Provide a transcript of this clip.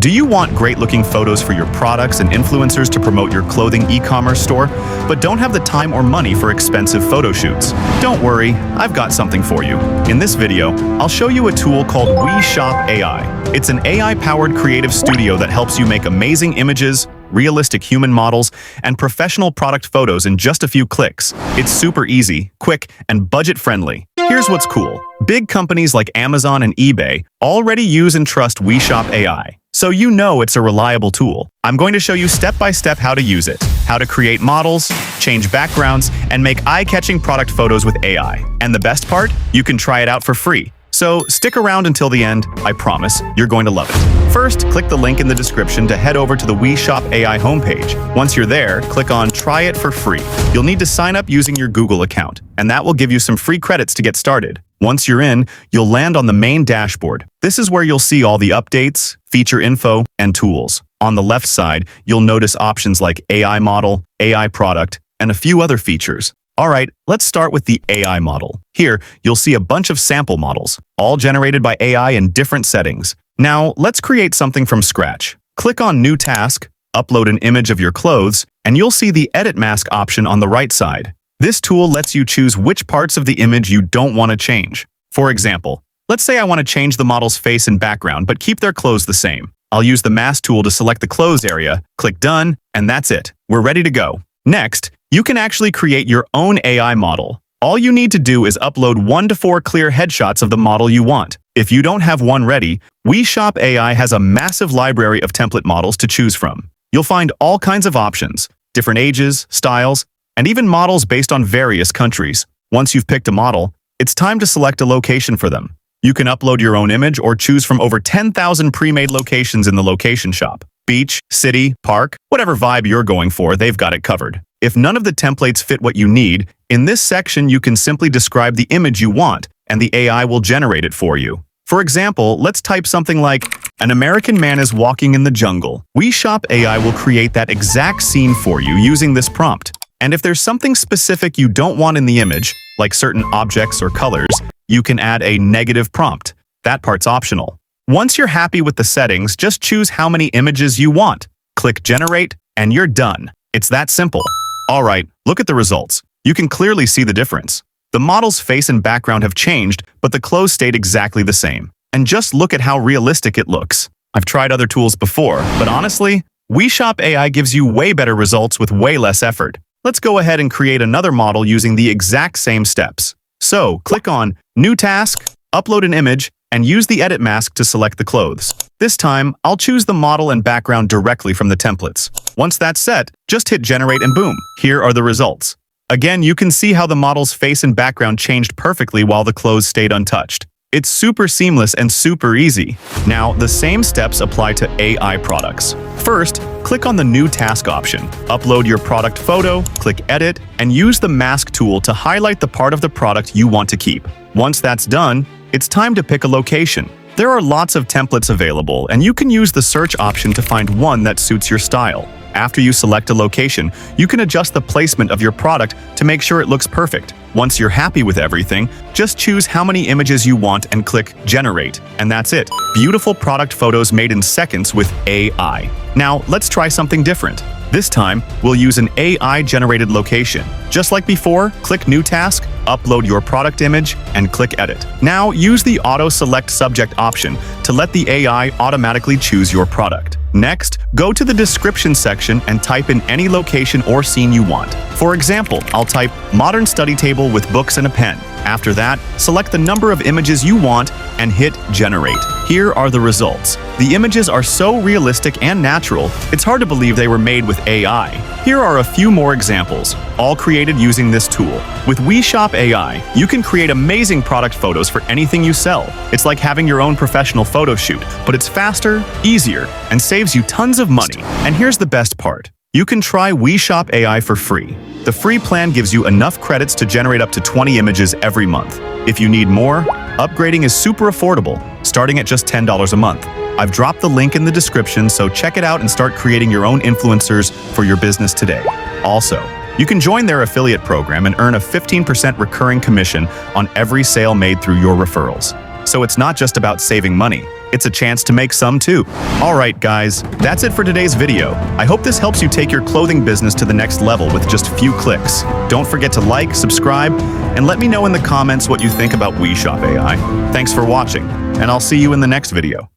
Do you want great-looking photos for your products and influencers to promote your clothing e-commerce store, but don't have the time or money for expensive photo shoots? Don't worry, I've got something for you. In this video, I'll show you a tool called WeShop AI. It's an AI-powered creative studio that helps you make amazing images, realistic human models, and professional product photos in just a few clicks. It's super easy, quick, and budget-friendly. Here's what's cool. Big companies like Amazon and eBay already use and trust WeShop AI, so you know it's a reliable tool. I'm going to show you step-by-step how to use it, how to create models, change backgrounds, and make eye-catching product photos with AI. And the best part? You can try it out for free. So stick around until the end. I promise you're going to love it. First, click the link in the description to head over to the WeShop AI homepage. Once you're there, click on Try It for free. You'll need to sign up using your Google account, and that will give you some free credits to get started. Once you're in, you'll land on the main dashboard. This is where you'll see all the updates, feature info, and tools. On the left side, you'll notice options like AI model, AI product, and a few other features. Alright, let's start with the AI model. Here, you'll see a bunch of sample models, all generated by AI in different settings. Now, let's create something from scratch. Click on New Task, upload an image of your clothes, and you'll see the Edit Mask option on the right side. This tool lets you choose which parts of the image you don't want to change. For example, let's say I want to change the model's face and background, but keep their clothes the same. I'll use the Mask tool to select the clothes area, click Done, and that's it. We're ready to go. Next, you can actually create your own AI model. All you need to do is upload 1 to 4 clear headshots of the model you want. If you don't have one ready, WeShop AI has a massive library of template models to choose from. You'll find all kinds of options, different ages, styles, and even models based on various countries. Once you've picked a model, it's time to select a location for them. You can upload your own image or choose from over 10,000 pre-made locations in the location shop. Beach, city, park, whatever vibe you're going for, they've got it covered. If none of the templates fit what you need, in this section you can simply describe the image you want, and the AI will generate it for you. For example, let's type something like, "An American man is walking in the jungle." WeShop AI will create that exact scene for you using this prompt. And if there's something specific you don't want in the image, like certain objects or colors, you can add a negative prompt. That part's optional. Once you're happy with the settings, just choose how many images you want. Click Generate, and you're done. It's that simple. Alright, look at the results. You can clearly see the difference. The model's face and background have changed, but the clothes stayed exactly the same. And just look at how realistic it looks. I've tried other tools before, but honestly, WeShop AI gives you way better results with way less effort. Let's go ahead and create another model using the exact same steps. So, click on New Task, upload an image, and use the Edit Mask to select the clothes. This time, I'll choose the model and background directly from the templates. Once that's set, just hit Generate and boom, here are the results. Again, you can see how the model's face and background changed perfectly while the clothes stayed untouched. It's super seamless and super easy. Now, the same steps apply to AI products. First, click on the New Task option. Upload your product photo, click Edit, and use the Mask tool to highlight the part of the product you want to keep. Once that's done, it's time to pick a location. There are lots of templates available, and you can use the search option to find one that suits your style. After you select a location, you can adjust the placement of your product to make sure it looks perfect. Once you're happy with everything, just choose how many images you want and click Generate, and that's it. Beautiful product photos made in seconds with AI. Now, let's try something different. This time, we'll use an AI-generated location. Just like before, click New Task, upload your product image, and click Edit. Now, use the Auto Select Subject option to let the AI automatically choose your product. Next, go to the description section and type in any location or scene you want. For example, I'll type modern study table with books and a pen. After that, select the number of images you want and hit Generate. Here are the results. The images are so realistic and natural, it's hard to believe they were made with AI. Here are a few more examples, all created using this tool. With WeShop AI, you can create amazing product photos for anything you sell. It's like having your own professional photo shoot, but it's faster, easier, and saves you tons of money. And here's the best part. You can try WeShop AI for free. The free plan gives you enough credits to generate up to 20 images every month. If you need more, upgrading is super affordable, starting at just $10 a month. I've dropped the link in the description, so check it out and start creating your own influencers for your business today. Also, you can join their affiliate program and earn a 15% recurring commission on every sale made through your referrals. So it's not just about saving money, it's a chance to make some too. Alright guys, that's it for today's video. I hope this helps you take your clothing business to the next level with just a few clicks. Don't forget to like, subscribe, and let me know in the comments what you think about WeShop AI. Thanks for watching, and I'll see you in the next video.